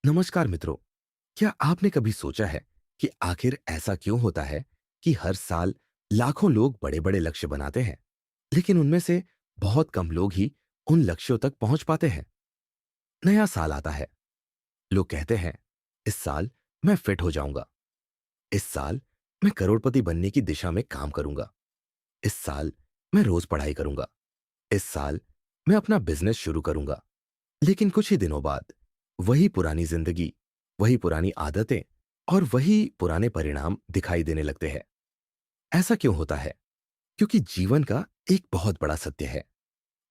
नमस्कार मित्रों। क्या आपने कभी सोचा है कि आखिर ऐसा क्यों होता है कि हर साल लाखों लोग बड़े बड़े लक्ष्य बनाते हैं, लेकिन उनमें से बहुत कम लोग ही उन लक्ष्यों तक पहुंच पाते हैं। नया साल आता है, लोग कहते हैं इस साल मैं फिट हो जाऊंगा, इस साल मैं करोड़पति बनने की दिशा में काम करूंगा, इस साल मैं रोज पढ़ाई करूंगा, इस साल मैं अपना बिजनेस शुरू करूंगा। लेकिन कुछ ही दिनों बाद वही पुरानी जिंदगी, वही पुरानी आदतें और वही पुराने परिणाम दिखाई देने लगते हैं। ऐसा क्यों होता है? क्योंकि जीवन का एक बहुत बड़ा सत्य है,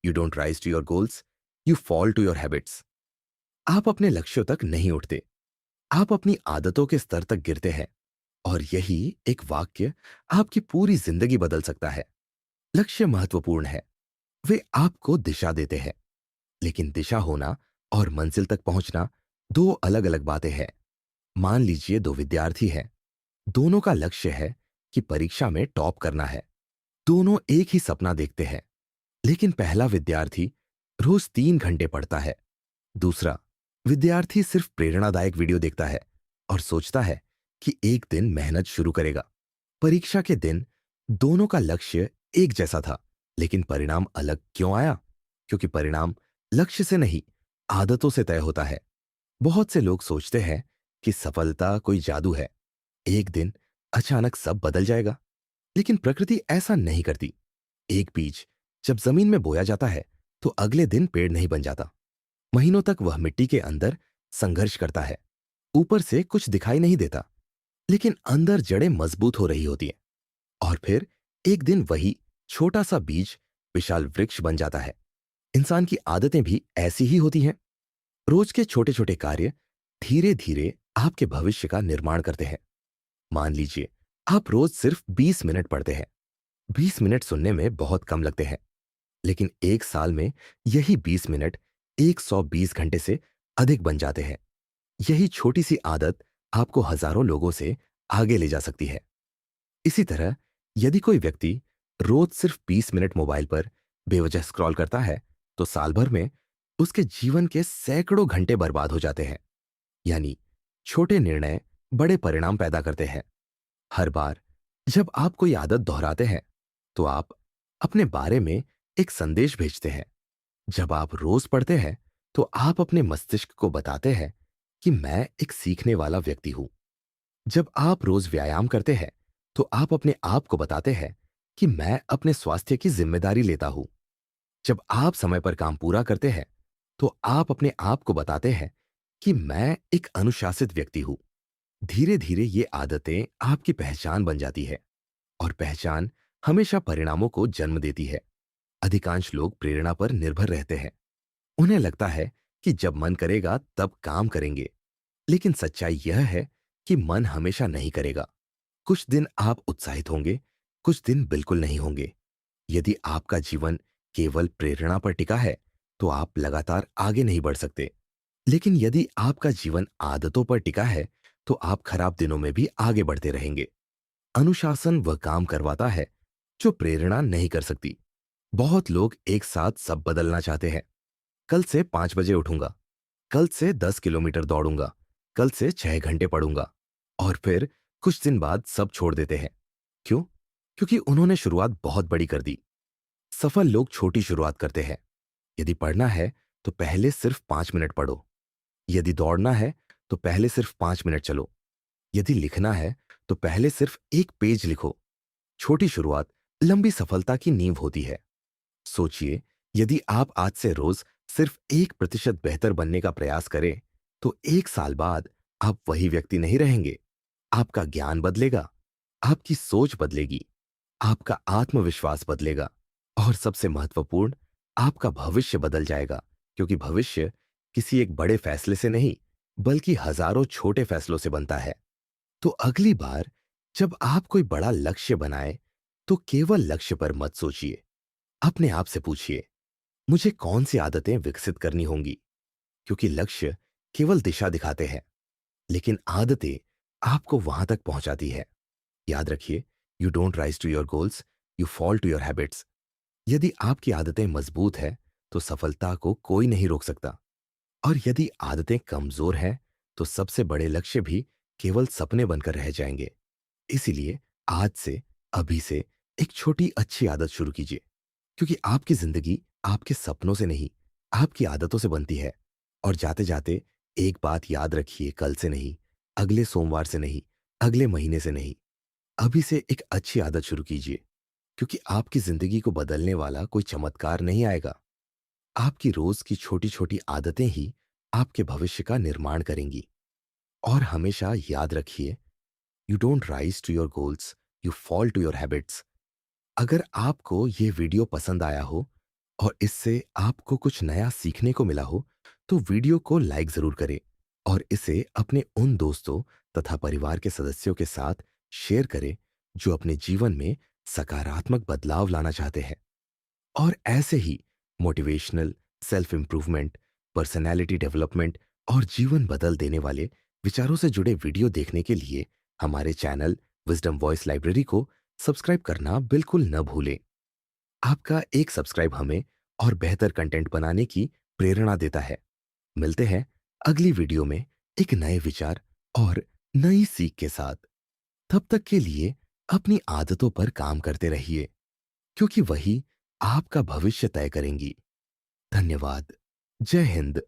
you don't rise to your goals, you fall to your habits. आप अपने लक्ष्यों तक नहीं उठते, आप अपनी आदतों के स्तर तक गिरते हैं। और यही एक वाक्य आपकी पूरी जिंदगी बदल सकता है। लक्ष्य महत्वपूर्ण है, वे आपको दिशा देते हैं, लेकिन दिशा होना और मंजिल तक पहुंचना दो अलग अलग बातें हैं। मान लीजिए दो विद्यार्थी हैं, दोनों का लक्ष्य है कि परीक्षा में टॉप करना है। दोनों एक ही सपना देखते हैं, लेकिन पहला विद्यार्थी रोज 3 घंटे पढ़ता है, दूसरा विद्यार्थी सिर्फ प्रेरणादायक वीडियो देखता है और सोचता है कि एक दिन मेहनत शुरू करेगा। परीक्षा के दिन दोनों का लक्ष्य एक जैसा था, लेकिन परिणाम अलग क्यों आया? क्योंकि परिणाम लक्ष्य से नहीं, आदतों से तय होता है। बहुत से लोग सोचते हैं कि सफलता कोई जादू है, एक दिन अचानक सब बदल जाएगा, लेकिन प्रकृति ऐसा नहीं करती। एक बीज जब जमीन में बोया जाता है तो अगले दिन पेड़ नहीं बन जाता। महीनों तक वह मिट्टी के अंदर संघर्ष करता है, ऊपर से कुछ दिखाई नहीं देता, लेकिन अंदर जड़ें मजबूत हो रही होती हैं। और फिर एक दिन वही छोटा सा बीज विशाल वृक्ष बन जाता है। इंसान की आदतें भी ऐसी ही होती हैं। रोज के छोटे छोटे कार्य धीरे धीरे आपके भविष्य का निर्माण करते हैं। मान लीजिए आप रोज सिर्फ 20 मिनट पढ़ते हैं। 20 मिनट सुनने में बहुत कम लगते हैं, लेकिन एक साल में यही 20 मिनट 120 घंटे से अधिक बन जाते हैं। यही छोटी सी आदत आपको हजारों लोगों से आगे ले जा सकती है। इसी तरह यदि कोई व्यक्ति रोज सिर्फ 20 मिनट मोबाइल पर बेवजह स्क्रॉल करता है, तो साल भर में उसके जीवन के सैकड़ों घंटे बर्बाद हो जाते हैं। यानी छोटे निर्णय बड़े परिणाम पैदा करते हैं। हर बार जब आप कोई आदत दोहराते हैं, तो आप अपने बारे में एक संदेश भेजते हैं। जब आप रोज पढ़ते हैं, तो आप अपने मस्तिष्क को बताते हैं कि मैं एक सीखने वाला व्यक्ति हूं। जब आप रोज व्यायाम करते हैं, तो आप अपने आप को बताते हैं कि मैं अपने स्वास्थ्य की जिम्मेदारी लेता हूं। जब आप समय पर काम पूरा करते हैं, तो आप अपने आप को बताते हैं कि मैं एक अनुशासित व्यक्ति हूं। धीरे धीरे ये आदतें आपकी पहचान बन जाती है, और पहचान हमेशा परिणामों को जन्म देती है। अधिकांश लोग प्रेरणा पर निर्भर रहते हैं। उन्हें लगता है कि जब मन करेगा तब काम करेंगे, लेकिन सच्चाई यह है कि मन हमेशा नहीं करेगा। कुछ दिन आप उत्साहित होंगे, कुछ दिन बिल्कुल नहीं होंगे। यदि आपका जीवन केवल प्रेरणा पर टिका है, तो आप लगातार आगे नहीं बढ़ सकते। लेकिन यदि आपका जीवन आदतों पर टिका है, तो आप खराब दिनों में भी आगे बढ़ते रहेंगे। अनुशासन वह काम करवाता है जो प्रेरणा नहीं कर सकती। बहुत लोग एक साथ सब बदलना चाहते हैं। कल से 5 बजे उठूंगा, कल से 10 किलोमीटर दौड़ूंगा, कल से 6 घंटे पढ़ूंगा, और फिर कुछ दिन बाद सब छोड़ देते हैं। क्यों? क्योंकि उन्होंने शुरुआत बहुत बड़ी कर दी। सफल लोग छोटी शुरुआत करते हैं। यदि पढ़ना है तो पहले सिर्फ 5 मिनट पढ़ो। यदि दौड़ना है तो पहले सिर्फ 5 मिनट चलो। यदि लिखना है तो पहले सिर्फ एक पेज लिखो। छोटी शुरुआत लंबी सफलता की नींव होती है। सोचिए, यदि आप आज से रोज सिर्फ 1% बेहतर बनने का प्रयास करें, तो एक साल बाद आप वही व्यक्ति नहीं रहेंगे। आपका ज्ञान बदलेगा, आपकी सोच बदलेगी, आपका आत्मविश्वास बदलेगा, और सबसे महत्वपूर्ण, आपका भविष्य बदल जाएगा। क्योंकि भविष्य किसी एक बड़े फैसले से नहीं, बल्कि हजारों छोटे फैसलों से बनता है। तो अगली बार जब आप कोई बड़ा लक्ष्य बनाए, तो केवल लक्ष्य पर मत सोचिए। अपने आप से पूछिए, मुझे कौन सी आदतें विकसित करनी होंगी? क्योंकि लक्ष्य केवल दिशा दिखाते हैं, लेकिन आदतें आपको वहां तक पहुंचाती है। याद रखिए, you don't rise to your goals, you fall to your habits. यदि आपकी आदतें मजबूत है, तो सफलता को कोई नहीं रोक सकता। और यदि आदतें कमजोर हैं, तो सबसे बड़े लक्ष्य भी केवल सपने बनकर रह जाएंगे। इसीलिए आज से, अभी से एक छोटी अच्छी आदत शुरू कीजिए, क्योंकि आपकी जिंदगी आपके सपनों से नहीं, आपकी आदतों से बनती है। और जाते जाते एक बात याद रखिए, कल से नहीं, अगले सोमवार से नहीं, अगले महीने से नहीं, अभी से एक अच्छी आदत शुरू कीजिए, क्योंकि आपकी जिंदगी को बदलने वाला कोई चमत्कार नहीं आएगा। आपकी रोज की छोटी छोटी आदतें ही आपके भविष्य का निर्माण करेंगी। और हमेशा याद रखिए, you don't rise to your goals, you fall to your habits. अगर आपको ये वीडियो पसंद आया हो और इससे आपको कुछ नया सीखने को मिला हो, तो वीडियो को लाइक जरूर करें और इसे अपने उन दोस्तों तथा परिवार के सदस्यों के साथ शेयर करें जो अपने जीवन में सकारात्मक बदलाव लाना चाहते हैं। और ऐसे ही motivational, self improvement, personality development और जीवन बदल देने वाले विचारों से जुड़े वीडियो देखने के लिए हमारे चैनल विजडम वॉइस लाइब्रेरी को सब्सक्राइब करना बिल्कुल न भूलें। आपका एक सब्सक्राइब हमें और बेहतर कंटेंट बनाने की प्रेरणा देता है। मिलते हैं अगली वीडियो में एक नए विचार और नई सीख के साथ। तब तक के लिए अपनी आदतों पर काम करते रहिए, क्योंकि वही आपका भविष्य तय करेंगी। धन्यवाद। जय हिंद।